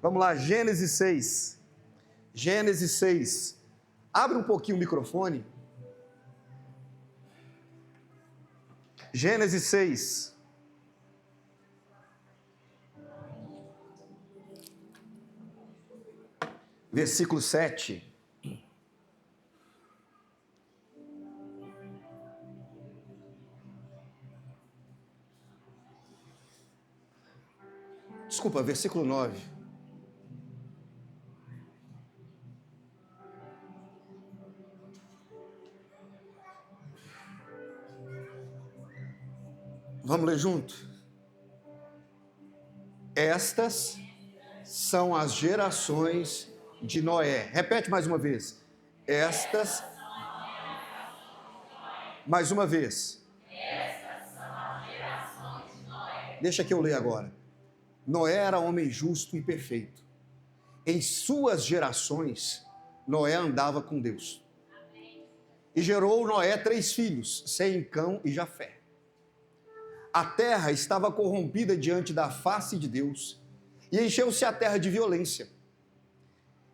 Vamos lá, Gênesis 6. Gênesis 6. Abre um pouquinho o microfone. Gênesis 6. Versículo 7. Desculpa, versículo 9. Vamos ler junto? Estas são as gerações de Noé. Repete mais uma vez. Estas. Mais uma vez. Estas são as gerações de Noé. Deixa que eu ler agora. Noé era homem justo e perfeito. Em suas gerações, Noé andava com Deus. E gerou Noé 3 filhos, Sem, Cão e Jafé. A terra estava corrompida diante da face de Deus, e encheu-se a terra de violência.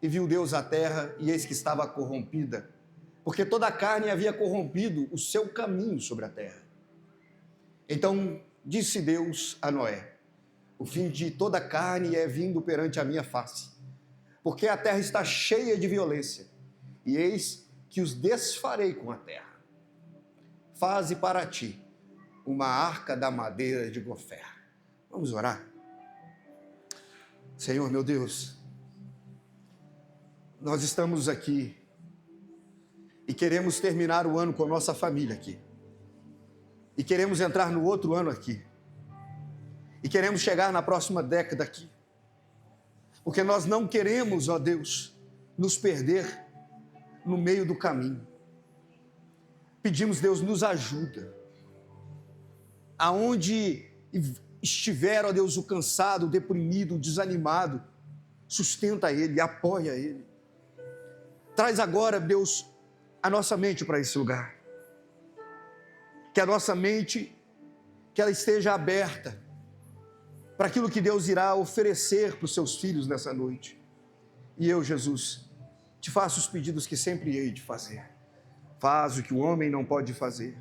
E viu Deus a terra, e eis que estava corrompida, porque toda a carne havia corrompido o seu caminho sobre a terra. Então disse Deus a Noé: o fim de toda a carne é vindo perante a minha face, porque a terra está cheia de violência, e eis que os desfarei com a terra. Faze para ti uma arca da madeira de gofer. Vamos orar? Senhor, meu Deus, nós estamos aqui e queremos terminar o ano com a nossa família aqui. E queremos entrar no outro ano aqui. E queremos chegar na próxima década aqui. Porque nós não queremos, ó Deus, nos perder no meio do caminho. Pedimos, Deus, nos ajuda. Aonde estiver, ó Deus, o cansado, o deprimido, o desanimado, sustenta ele, apoia ele. Traz agora, Deus, a nossa mente para esse lugar. Que a nossa mente, que ela esteja aberta para aquilo que Deus irá oferecer para os seus filhos nessa noite. E eu, Jesus, te faço os pedidos que sempre hei de fazer. Faz o que o homem não pode fazer.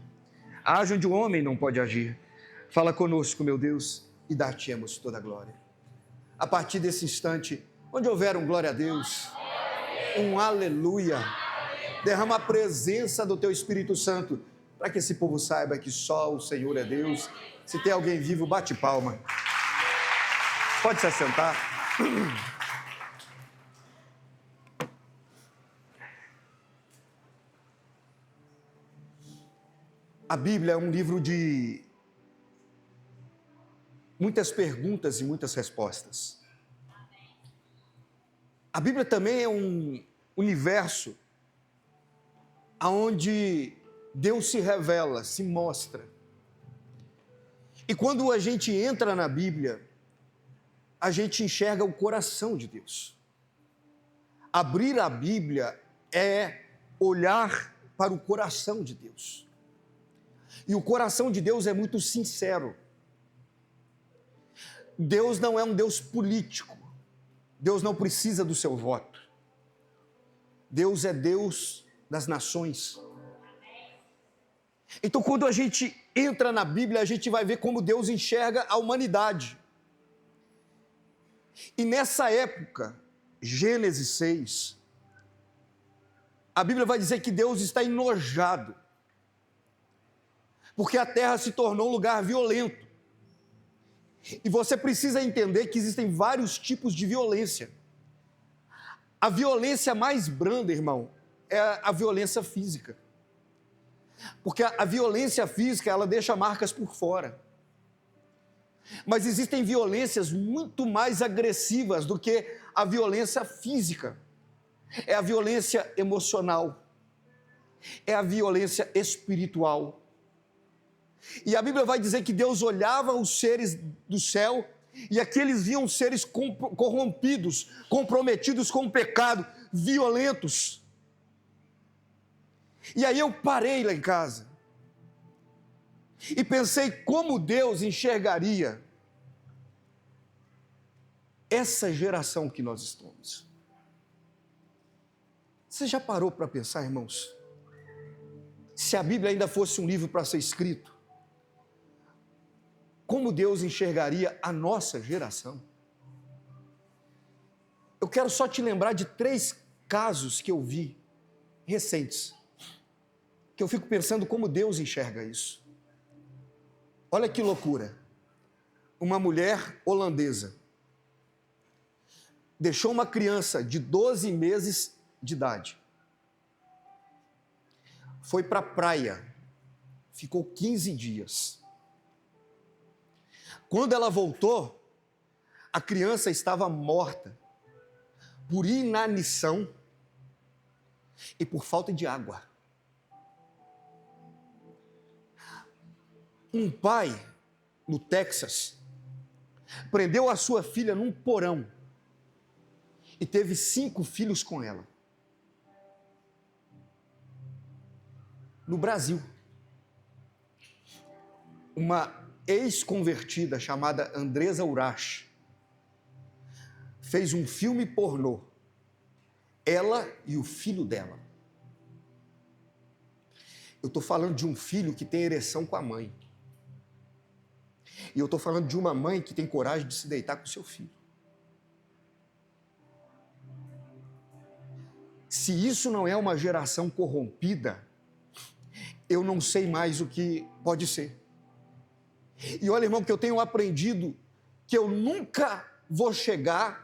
Age onde o homem não pode agir. Fala conosco, meu Deus, e dá-te-emos toda a glória. A partir desse instante, onde houver um glória a Deus, um aleluia, derrama a presença do teu Espírito Santo, para que esse povo saiba que só o Senhor é Deus. Se tem alguém vivo, bate palma. Pode se assentar. A Bíblia é um livro de muitas perguntas e muitas respostas. A Bíblia também é um universo onde Deus se revela, se mostra. E quando a gente entra na Bíblia, a gente enxerga o coração de Deus. Abrir a Bíblia é olhar para o coração de Deus. E o coração de Deus é muito sincero. Deus não é um Deus político. Deus não precisa do seu voto. Deus é Deus das nações. Então, quando a gente entra na Bíblia, a gente vai ver como Deus enxerga a humanidade. E nessa época, Gênesis 6, a Bíblia vai dizer que Deus está enojado, porque a terra se tornou um lugar violento. E você precisa entender que existem vários tipos de violência. A violência mais branda, irmão, é a violência física. Porque a violência física, ela deixa marcas por fora. Mas existem violências muito mais agressivas do que a violência física. É a violência emocional. É a violência espiritual. E a Bíblia vai dizer que Deus olhava os seres do céu e aqueles viam seres corrompidos, comprometidos com o pecado, violentos. E aí eu parei lá em casa e pensei como Deus enxergaria essa geração que nós estamos. Você já parou para pensar, irmãos? Se a Bíblia ainda fosse um livro para ser escrito, como Deus enxergaria a nossa geração? Eu quero só te lembrar de 3 casos que eu vi, recentes, que eu fico pensando como Deus enxerga isso. Olha que loucura. Uma mulher holandesa deixou uma criança de 12 meses de idade. Foi para a praia, ficou 15 dias. Quando ela voltou, a criança estava morta por inanição e por falta de água. Um pai, no Texas, prendeu a sua filha num porão e teve 5 filhos com ela. No Brasil, uma ex-convertida chamada Andresa Urach fez um filme pornô, ela e o filho dela. Eu estou falando de um filho que tem ereção com a mãe. E eu estou falando de uma mãe que tem coragem de se deitar com o seu filho. Se isso não é uma geração corrompida, eu não sei mais o que pode ser. E olha, irmão, que eu tenho aprendido que eu nunca vou chegar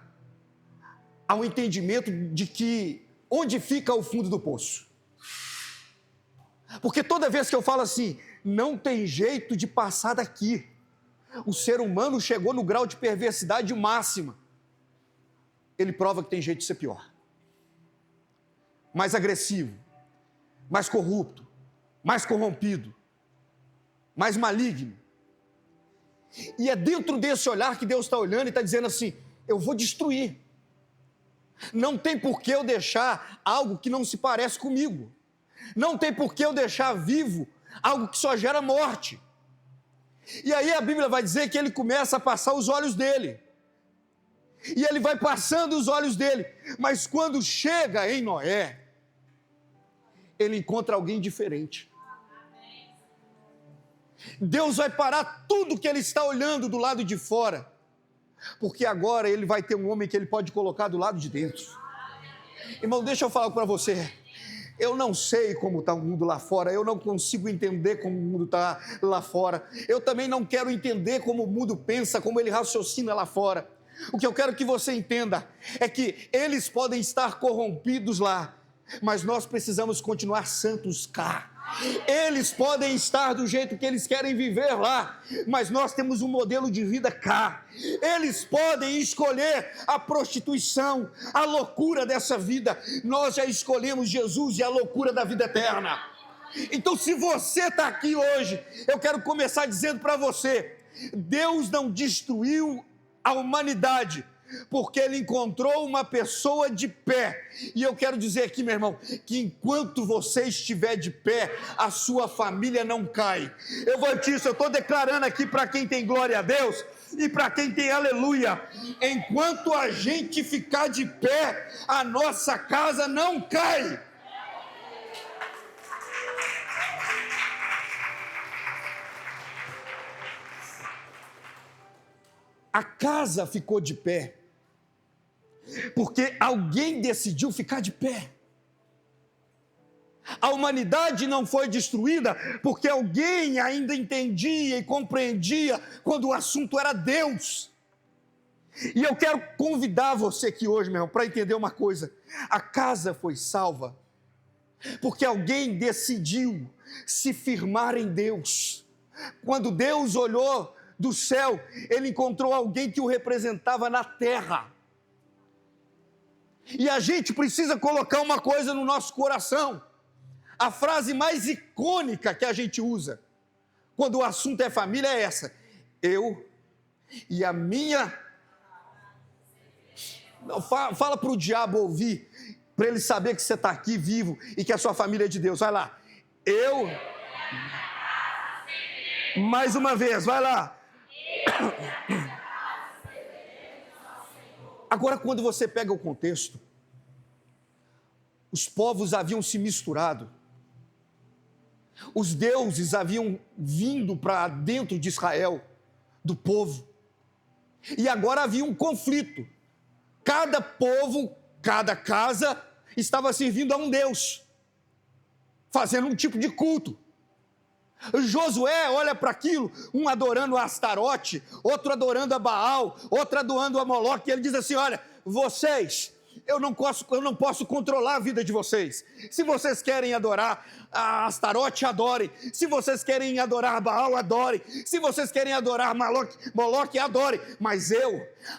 ao entendimento de que onde fica o fundo do poço. Porque toda vez que eu falo assim, não tem jeito de passar daqui, o ser humano chegou no grau de perversidade máxima, ele prova que tem jeito de ser pior. Mais agressivo, mais corrupto, mais corrompido, mais maligno. E é dentro desse olhar que Deus está olhando e está dizendo assim, eu vou destruir. Não tem por que eu deixar algo que não se parece comigo. Não tem por que eu deixar vivo algo que só gera morte. E aí a Bíblia vai dizer que ele começa a passar os olhos dele. E ele vai passando os olhos dele. Mas quando chega em Noé, ele encontra alguém diferente. Deus vai parar tudo que ele está olhando do lado de fora, porque agora ele vai ter um homem que ele pode colocar do lado de dentro. Irmão, deixa eu falar para você, eu não sei como está o mundo lá fora, eu não consigo entender como o mundo está lá fora, eu também não quero entender como o mundo pensa, como ele raciocina lá fora. O que eu quero que você entenda é que eles podem estar corrompidos lá, mas nós precisamos continuar santos cá. Eles podem estar do jeito que eles querem viver lá, mas nós temos um modelo de vida cá. Eles podem escolher a prostituição, a loucura dessa vida. Nós já escolhemos Jesus e a loucura da vida eterna. Então, se você está aqui hoje, eu quero começar dizendo para você, Deus não destruiu a humanidade, porque ele encontrou uma pessoa de pé. E eu quero dizer aqui, meu irmão, que enquanto você estiver de pé, a sua família não cai. Eu vou te isso, eu estou declarando aqui para quem tem glória a Deus e para quem tem aleluia. Enquanto a gente ficar de pé, a nossa casa não cai. A casa ficou de pé porque alguém decidiu ficar de pé. A humanidade não foi destruída porque alguém ainda entendia e compreendia quando o assunto era Deus. E eu quero convidar você aqui hoje, meu irmão, para entender uma coisa. A casa foi salva porque alguém decidiu se firmar em Deus. Quando Deus olhou do céu, ele encontrou alguém que o representava na terra. E a gente precisa colocar uma coisa no nosso coração. A frase mais icônica que a gente usa quando o assunto é família é essa: eu e a minha... Fala para o diabo ouvir, para ele saber que você está aqui vivo e que a sua família é de Deus. Vai lá. Eu... Mais uma vez, vai lá. Agora, quando você pega o contexto, os povos haviam se misturado, os deuses haviam vindo para dentro de Israel, do povo, e agora havia um conflito. Cada povo, cada casa estava servindo a um Deus, fazendo um tipo de culto. Josué olha para aquilo, um adorando a Astarote, outro adorando a Baal, outro adorando a Moloque, e ele diz assim: olha, vocês, eu não posso controlar a vida de vocês. Se vocês querem adorar a Astarote, adorem. Se vocês querem adorar Baal, adorem. Se vocês querem adorar Moloque, adorem. Mas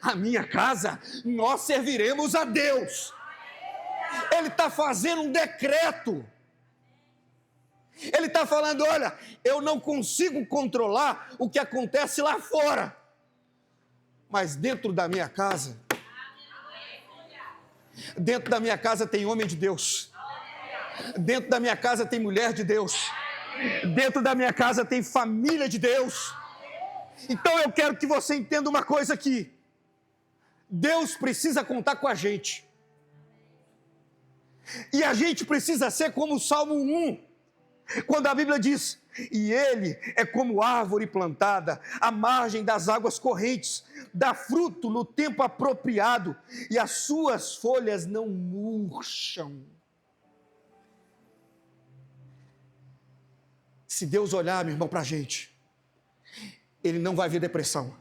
a minha casa, nós serviremos a Deus. Ele está fazendo um decreto. Ele está falando: olha, eu não consigo controlar o que acontece lá fora, mas dentro da minha casa tem homem de Deus, dentro da minha casa tem mulher de Deus, dentro da minha casa tem família de Deus. Então eu quero que você entenda uma coisa aqui: Deus precisa contar com a gente, e a gente precisa ser como o Salmo 1, quando a Bíblia diz: e ele é como árvore plantada à margem das águas correntes, dá fruto no tempo apropriado, e as suas folhas não murcham. Se Deus olhar, meu irmão, para a gente, Ele não vai ver depressão.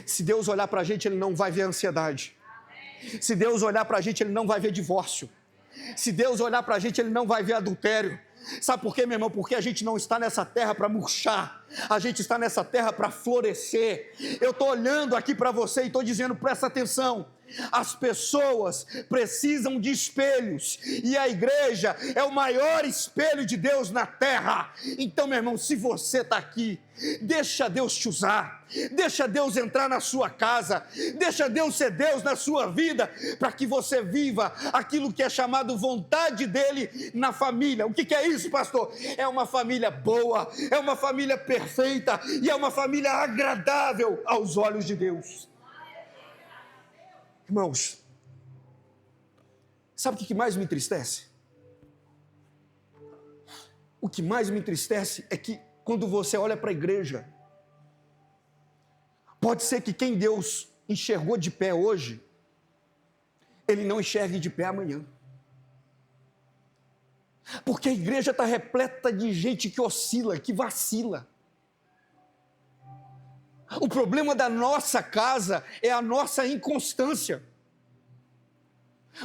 Se Deus olhar para a gente, Ele não vai ver ansiedade. Se Deus olhar para a gente, Ele não vai ver divórcio. Se Deus olhar para a gente, Ele não vai ver adultério. Sabe por quê, meu irmão? Porque a gente não está nessa terra para murchar, a gente está nessa terra para florescer. Eu estou olhando aqui para você e estou dizendo: presta atenção, as pessoas precisam de espelhos, e a igreja é o maior espelho de Deus na terra. Então, meu irmão, se você está aqui, deixa Deus te usar, deixa Deus entrar na sua casa, deixa Deus ser Deus na sua vida, para que você viva aquilo que é chamado vontade dEle na família. O que é isso, pastor? É uma família boa, é uma família perfeita, e é uma família agradável aos olhos de Deus. Irmãos, sabe o que mais me entristece? O que mais me entristece é que quando você olha para a igreja, pode ser que quem Deus enxergou de pé hoje, Ele não enxergue de pé amanhã. Porque a igreja está repleta de gente que oscila, que vacila. O problema da nossa casa é a nossa inconstância.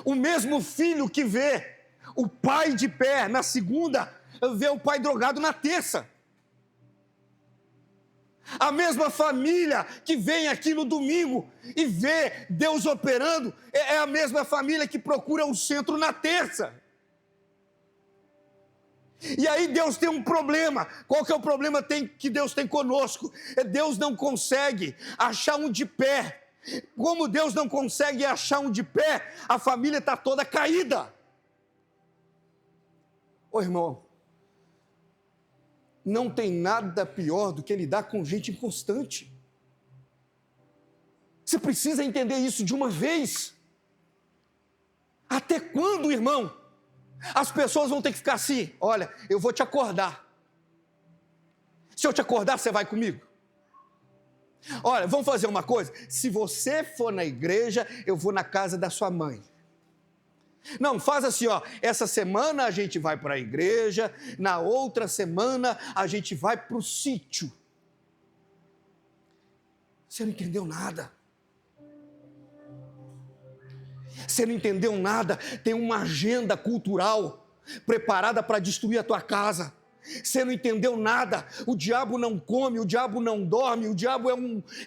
O mesmo filho que vê o pai de pé na segunda, vê o pai drogado na terça. A mesma família que vem aqui no domingo e vê Deus operando, é a mesma família que procura o centro na terça. E aí Deus tem um problema. Qual que é o problema que Deus tem conosco? Deus não consegue achar um de pé. Como Deus não consegue achar um de pé, a família está toda caída. Ô irmão, não tem nada pior do que lidar com gente inconstante. Você precisa entender isso de uma vez. Até quando, irmão? As pessoas vão ter que ficar assim: olha, eu vou te acordar. Se eu te acordar, você vai comigo? Olha, vamos fazer uma coisa: se você for na igreja, eu vou na casa da sua mãe. Não, faz assim, ó, essa semana a gente vai para a igreja, na outra semana a gente vai para o sítio. Você não entendeu nada. Você não entendeu nada. Tem uma agenda cultural preparada para destruir a tua casa. Você não entendeu nada. O diabo não come, o diabo não dorme, o diabo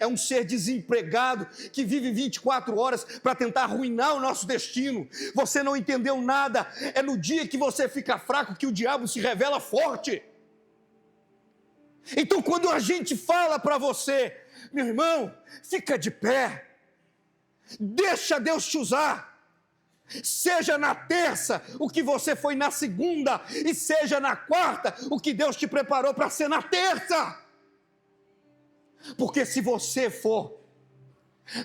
é um ser desempregado que vive 24 horas para tentar arruinar o nosso destino. Você não entendeu nada. É no dia que você fica fraco que o diabo se revela forte. Então, quando a gente fala para você: meu irmão, fica de pé, deixa Deus te usar. Seja na terça o que você foi na segunda, e seja na quarta o que Deus te preparou para ser na terça. Porque se você for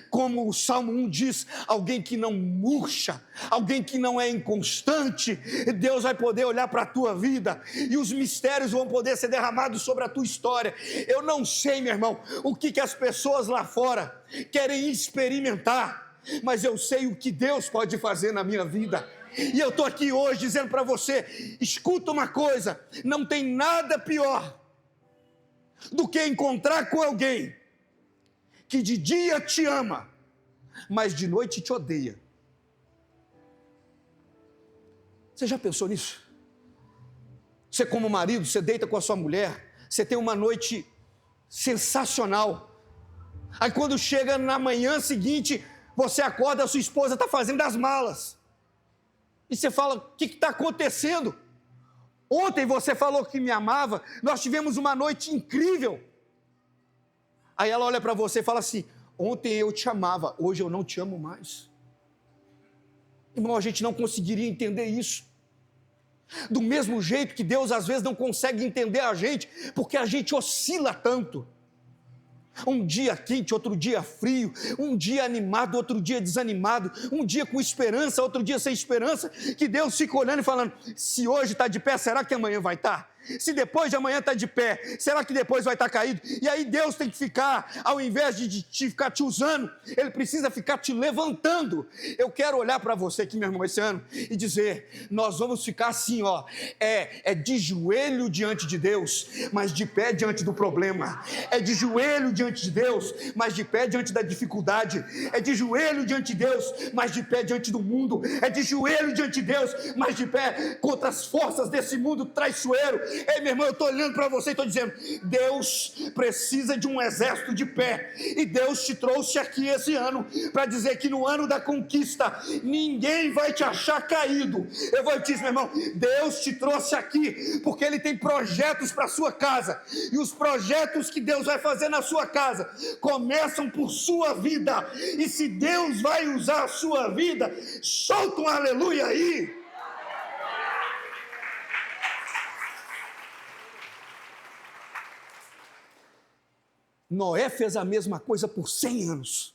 Como o Salmo 1 diz, alguém que não murcha, alguém que não é inconstante, Deus vai poder olhar para a tua vida e os mistérios vão poder ser derramados sobre a tua história. Eu não sei, meu irmão, o que as pessoas lá fora querem experimentar, mas eu sei o que Deus pode fazer na minha vida. E eu estou aqui hoje dizendo para você, escuta uma coisa, não tem nada pior do que encontrar com alguém que de dia te ama, mas de noite te odeia. Você já pensou nisso? Você como marido, você deita com a sua mulher, você tem uma noite sensacional, aí quando chega na manhã seguinte, você acorda, a sua esposa está fazendo as malas, e você fala, o que está acontecendo? Ontem você falou que me amava, nós tivemos uma noite incrível. Aí ela olha para você e fala assim, ontem eu te amava, hoje eu não te amo mais. Irmão, a gente não conseguiria entender isso. Do mesmo jeito que Deus às vezes não consegue entender a gente, porque a gente oscila tanto. Um dia quente, outro dia frio, um dia animado, outro dia desanimado, um dia com esperança, outro dia sem esperança, que Deus fica olhando e falando, se hoje está de pé, será que amanhã vai estar? Se depois de amanhã está de pé, será que depois vai estar caído? E aí Deus tem que ficar, ao invés de ficar te usando, Ele precisa ficar te levantando. Eu quero olhar para você aqui, meu irmão, esse ano, e dizer, nós vamos ficar assim, ó, de joelho diante de Deus, mas de pé diante do problema, é de joelho diante de Deus, mas de pé diante da dificuldade, é de joelho diante de Deus, mas de pé diante do mundo, é de joelho diante de Deus, mas de pé contra as forças desse mundo traiçoeiro. Ei, meu irmão, eu estou olhando para você e estou dizendo, Deus precisa de um exército de pé, e Deus te trouxe aqui esse ano, para dizer que no ano da conquista, ninguém vai te achar caído. Eu vou te dizer, meu irmão, Deus te trouxe aqui, porque Ele tem projetos para a sua casa, e os projetos que Deus vai fazer na sua casa, começam por sua vida, e se Deus vai usar a sua vida, solta um aleluia aí. Noé fez a mesma coisa por 100 anos.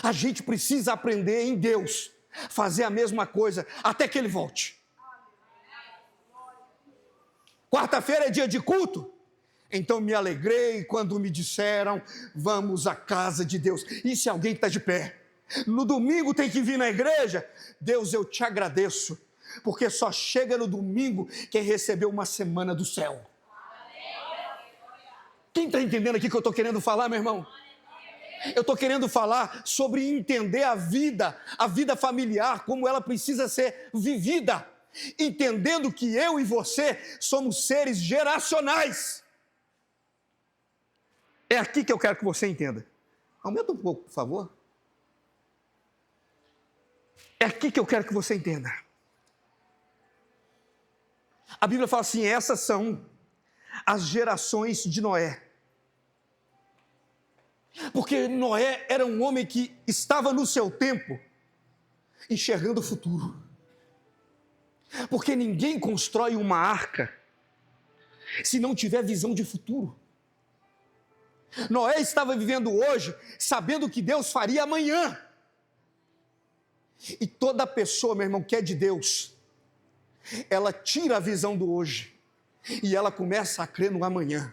A gente precisa aprender em Deus, fazer a mesma coisa, até que Ele volte. Quarta-feira é dia de culto? Então me alegrei quando me disseram, vamos à casa de Deus. E se alguém está de pé? No domingo tem que vir na igreja? Deus, eu te agradeço, porque só chega no domingo quem recebeu uma semana do céu. Quem está entendendo aqui o que eu estou querendo falar, meu irmão? Eu estou querendo falar sobre entender a vida familiar, como ela precisa ser vivida, entendendo que eu e você somos seres geracionais. É aqui que eu quero que você entenda. Aumenta um pouco, por favor. É aqui que eu quero que você entenda. A Bíblia fala assim, essas são as gerações de Noé. Porque Noé era um homem que estava no seu tempo, enxergando o futuro. Porque ninguém constrói uma arca se não tiver visão de futuro. Noé estava vivendo hoje, sabendo que Deus faria amanhã. E toda pessoa, meu irmão, que é de Deus, ela tira a visão do hoje e ela começa a crer no amanhã.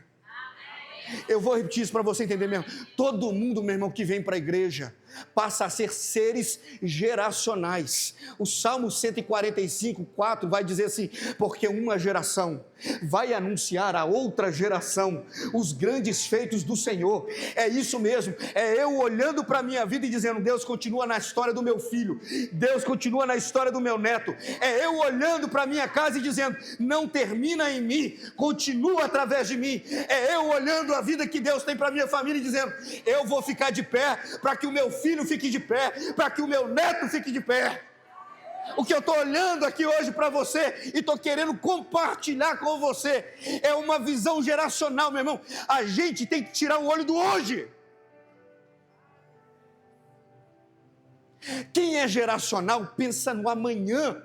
Eu vou repetir isso para você entender mesmo. Todo mundo, meu irmão, que vem para a igreja passa a ser seres geracionais. O Salmo 145, 4 vai dizer assim, porque uma geração vai anunciar a outra geração os grandes feitos do Senhor. É isso mesmo, é eu olhando para a minha vida e dizendo, Deus continua na história do meu filho, Deus continua na história do meu neto. É eu olhando para a minha casa e dizendo, não termina em mim, continua através de mim. É eu olhando a vida que Deus tem para a minha família e dizendo, eu vou ficar de pé para que o meu filho fique de pé, para que o meu neto fique de pé. O que eu estou olhando aqui hoje para você e estou querendo compartilhar com você é uma visão geracional, meu irmão. A gente tem que tirar o olho do hoje. Quem é geracional pensa no amanhã.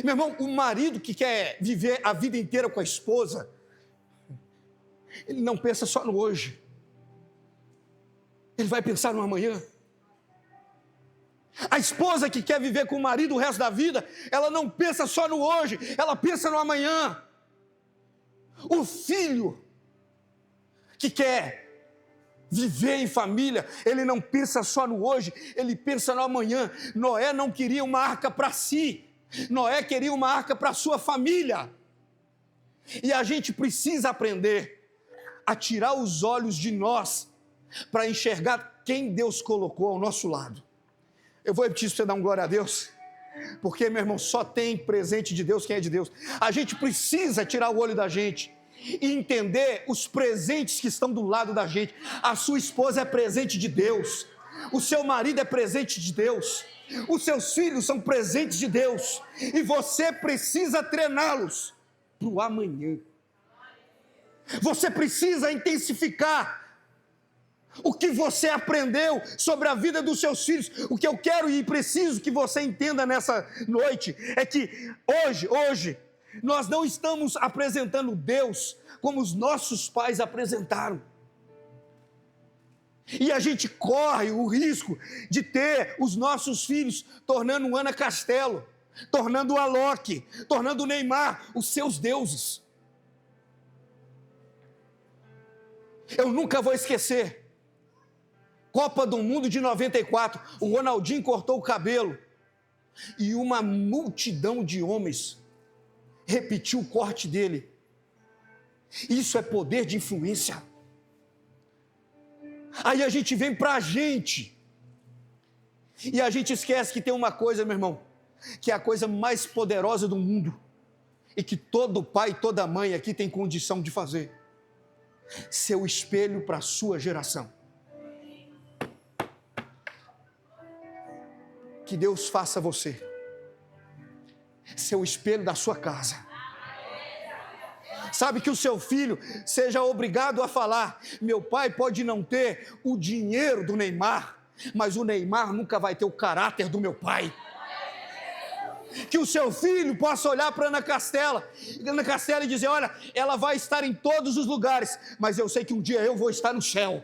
Meu irmão, o marido que quer viver a vida inteira com a esposa, ele não pensa só no hoje. Ele vai pensar no amanhã. A esposa que quer viver com o marido o resto da vida, ela não pensa só no hoje, ela pensa no amanhã. O filho que quer viver em família, ele não pensa só no hoje, ele pensa no amanhã. Noé não queria uma arca para si, Noé queria uma arca para a sua família. E a gente precisa aprender a tirar os olhos de nós para enxergar quem Deus colocou ao nosso lado. Eu vou repetir isso para você dar um glória a Deus, porque, meu irmão, só tem presente de Deus quem é de Deus. A gente precisa tirar o olho da gente e entender os presentes que estão do lado da gente. A sua esposa é presente de Deus, o seu marido é presente de Deus, os seus filhos são presentes de Deus, e você precisa treiná-los para o amanhã. Você precisa intensificar o que você aprendeu sobre a vida dos seus filhos. O que eu quero e preciso que você entenda nessa noite é que hoje nós não estamos apresentando Deus como os nossos pais apresentaram. E a gente corre o risco de ter os nossos filhos tornando o Ana Castelo, tornando o Alok, tornando o Neymar os seus deuses. Eu nunca vou esquecer Copa do Mundo de 94, o Ronaldinho cortou o cabelo e uma multidão de homens repetiu o corte dele. Isso é poder de influência. Aí a gente vem para a gente e a gente esquece que tem uma coisa, meu irmão, que é a coisa mais poderosa do mundo e que todo pai e toda mãe aqui tem condição de fazer: ser o espelho para a sua geração. Que Deus faça você ser o espelho da sua casa. Sabe, que o seu filho seja obrigado a falar: meu pai pode não ter o dinheiro do Neymar, mas o Neymar nunca vai ter o caráter do meu pai. Que o seu filho possa olhar para Ana Castela e dizer: olha, ela vai estar em todos os lugares, mas eu sei que um dia eu vou estar no céu.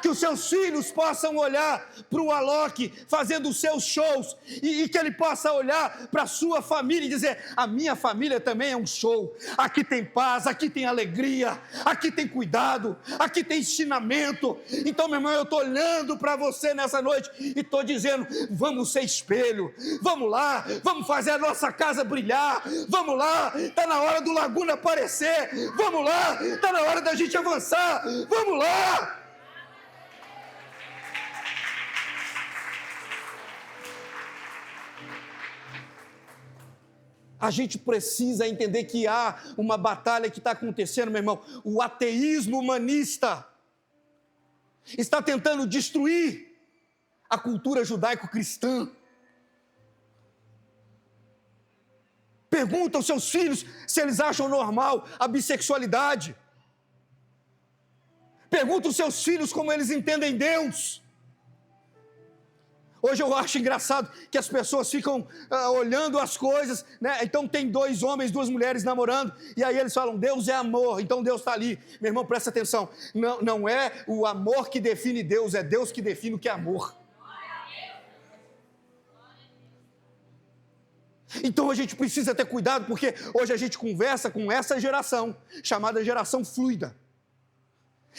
Que os seus filhos possam olhar para o Alok fazendo os seus shows e que ele possa olhar para a sua família e dizer: a minha família também é um show. Aqui tem paz, aqui tem alegria, aqui tem cuidado, aqui tem ensinamento. Então, meu irmão, eu estou olhando para você nessa noite e estou dizendo: vamos ser espelho, vamos lá, vamos fazer a nossa casa brilhar, vamos lá, está na hora do Laguna aparecer, vamos lá, está na hora da gente avançar, vamos lá. A gente precisa entender que há uma batalha que está acontecendo, meu irmão. O ateísmo humanista está tentando destruir a cultura judaico-cristã. Pergunta aos seus filhos se eles acham normal a bissexualidade. Pergunta aos seus filhos como eles entendem Deus. Hoje eu acho engraçado que as pessoas ficam olhando as coisas, né? Então tem dois homens, duas mulheres namorando, e aí eles falam: Deus é amor, então Deus está ali. Meu irmão, presta atenção, não é o amor que define Deus, é Deus que define o que é amor. Então a gente precisa ter cuidado, porque hoje a gente conversa com essa geração, chamada geração fluida.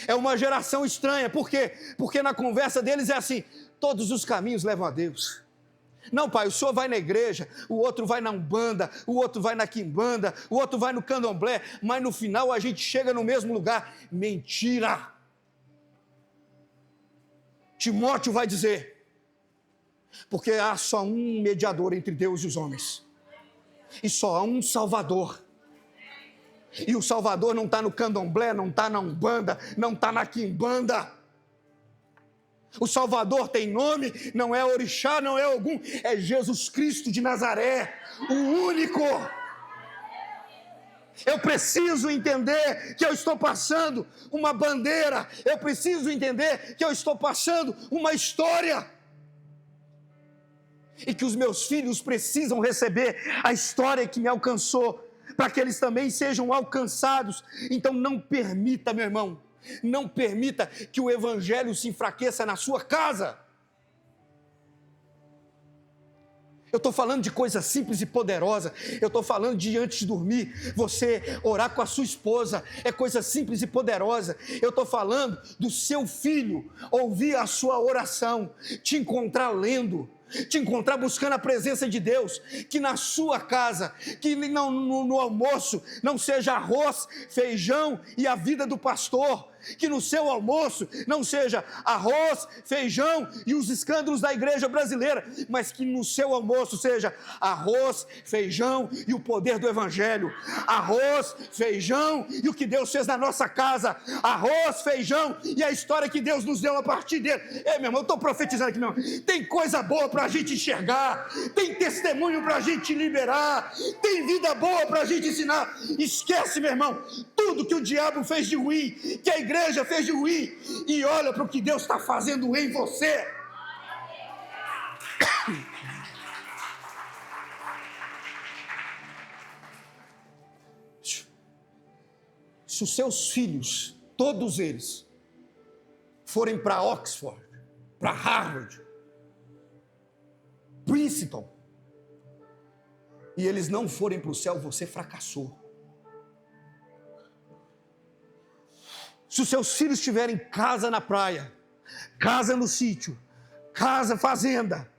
É uma geração estranha. Por quê? Porque na conversa deles é assim: todos os caminhos levam a Deus. Não, pai, o senhor vai na igreja, o outro vai na Umbanda, o outro vai na Quimbanda, o outro vai no Candomblé, mas no final a gente chega no mesmo lugar. Mentira! Timóteo vai dizer: porque há só um mediador entre Deus e os homens, e só há um Salvador. E o Salvador não está no Candomblé, não está na Umbanda, não está na Quimbanda. O Salvador tem nome, não é Orixá, não é Ogum, é Jesus Cristo de Nazaré, o único. Eu preciso entender que eu estou passando uma bandeira, eu preciso entender que eu estou passando uma história. E que os meus filhos precisam receber a história que me alcançou, para que eles também sejam alcançados. Então não permita, meu irmão, não permita que o evangelho se enfraqueça na sua casa. Eu estou falando de coisa simples e poderosa. Eu estou falando de antes de dormir, você orar com a sua esposa. É coisa simples e poderosa. Eu estou falando do seu filho ouvir a sua oração, te encontrar lendo, te encontrar buscando a presença de Deus, que na sua casa, que no almoço não seja arroz, feijão e a vida do pastor, que no seu almoço não seja arroz, feijão e os escândalos da igreja brasileira, mas que no seu almoço seja arroz, feijão e o poder do evangelho, arroz, feijão e o que Deus fez na nossa casa, arroz, feijão e a história que Deus nos deu a partir dele. Meu irmão, eu estou profetizando aqui, meu irmão. Tem coisa boa para a gente enxergar, tem testemunho para a gente liberar, tem vida boa para a gente ensinar. Esquece, meu irmão, tudo que o diabo fez de ruim, que a igreja fez de ruim, e olha para o que Deus está fazendo em você. Se os seus filhos, todos eles, forem para Oxford, para Harvard, Princeton, e eles não forem para o céu, você fracassou. Se os seus filhos tiverem casa na praia, casa no sítio, casa, fazenda,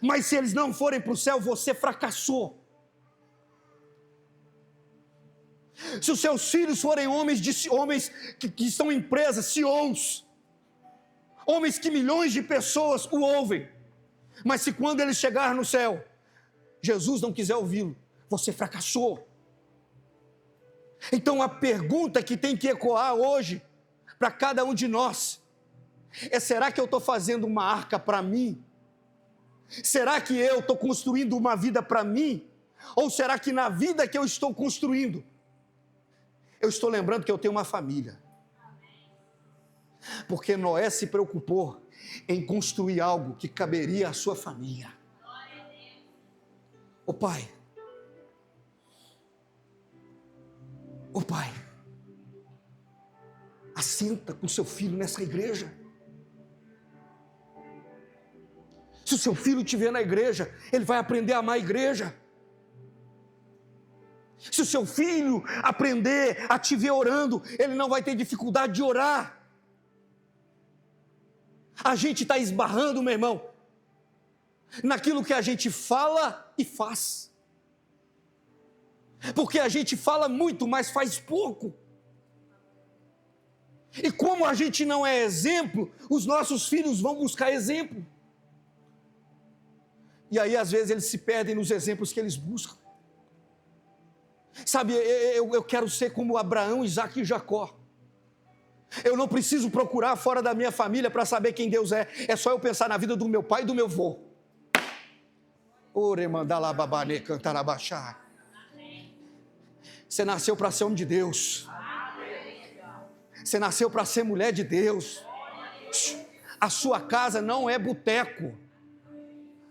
mas se eles não forem para o céu, você fracassou. Se os seus filhos forem homens que estão em empresas, CEOs, homens que milhões de pessoas o ouvem, mas se quando ele chegar no céu, Jesus não quiser ouvi-lo, você fracassou. Então a pergunta que tem que ecoar hoje para cada um de nós é: será que eu estou fazendo uma arca para mim? Será que eu estou construindo uma vida para mim? Ou será que na vida que eu estou construindo, eu estou lembrando que eu tenho uma família? Porque Noé se preocupou em construir algo que caberia à sua família. Ô pai, assenta com seu filho nessa igreja. Se o seu filho estiver na igreja, ele vai aprender a amar a igreja. Se o seu filho aprender a te ver orando, ele não vai ter dificuldade de orar. A gente está esbarrando, meu irmão, naquilo que a gente fala e faz. Porque a gente fala muito, mas faz pouco. E como a gente não é exemplo, os nossos filhos vão buscar exemplo. E aí, às vezes, eles se perdem nos exemplos que eles buscam. Sabe, eu quero ser como Abraão, Isaac e Jacó. Eu não preciso procurar fora da minha família para saber quem Deus é. É só eu pensar na vida do meu pai e do meu avô. Você nasceu para ser homem de Deus. Você nasceu para ser mulher de Deus. A sua casa não é boteco.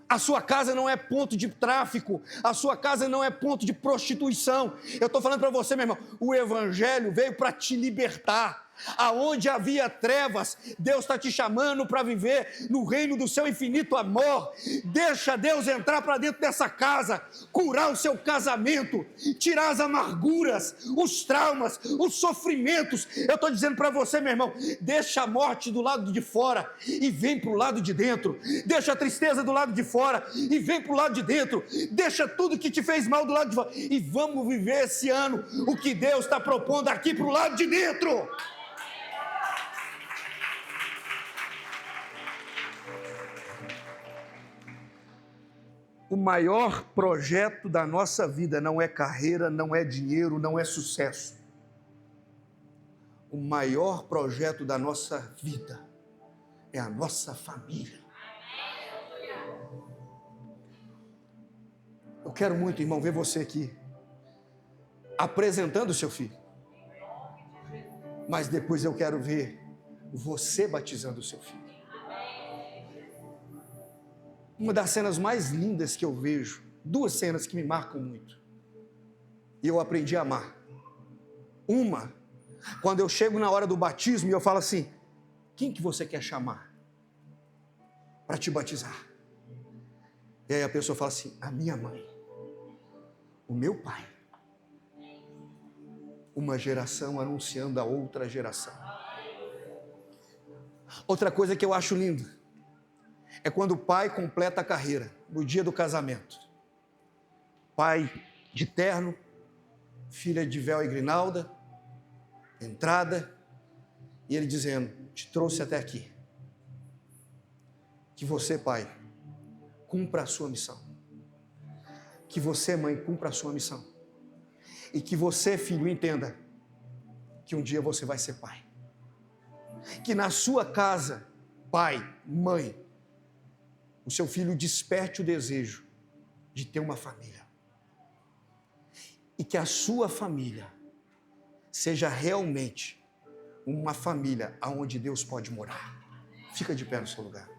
A sua casa não é ponto de tráfico. A sua casa não é ponto de prostituição. Eu estou falando para você, meu irmão, o evangelho veio para te libertar. Aonde havia trevas, Deus está te chamando para viver no reino do seu infinito amor. Deixa Deus entrar para dentro dessa casa, curar o seu casamento, tirar as amarguras, os traumas, os sofrimentos. Eu estou dizendo para você, meu irmão, deixa a morte do lado de fora e vem para o lado de dentro. Deixa a tristeza do lado de fora e vem para o lado de dentro. Deixa tudo que te fez mal do lado de fora e vamos viver esse ano o que Deus está propondo aqui para o lado de dentro. O maior projeto da nossa vida não é carreira, não é dinheiro, não é sucesso. O maior projeto da nossa vida é a nossa família. Eu quero muito, irmão, ver você aqui apresentando o seu filho. Mas depois eu quero ver você batizando o seu filho. Uma das cenas mais lindas que eu vejo, duas cenas que me marcam muito. e eu aprendi a amar. Uma, quando eu chego na hora do batismo e eu falo assim, quem que você quer chamar para te batizar? E aí a pessoa fala assim, a minha mãe, o meu pai. Uma geração anunciando a outra geração. Outra coisa que eu acho lindo é quando o pai completa a carreira, no dia do casamento. Pai de terno, filha de véu e grinalda, entrada, e ele dizendo, te trouxe até aqui. Que você, pai, cumpra a sua missão. Que você, mãe, cumpra a sua missão. E que você, filho, entenda que um dia você vai ser pai. Que na sua casa, pai, mãe, o seu filho desperte o desejo de ter uma família. E que a sua família seja realmente uma família onde Deus pode morar. Fica de pé no seu lugar.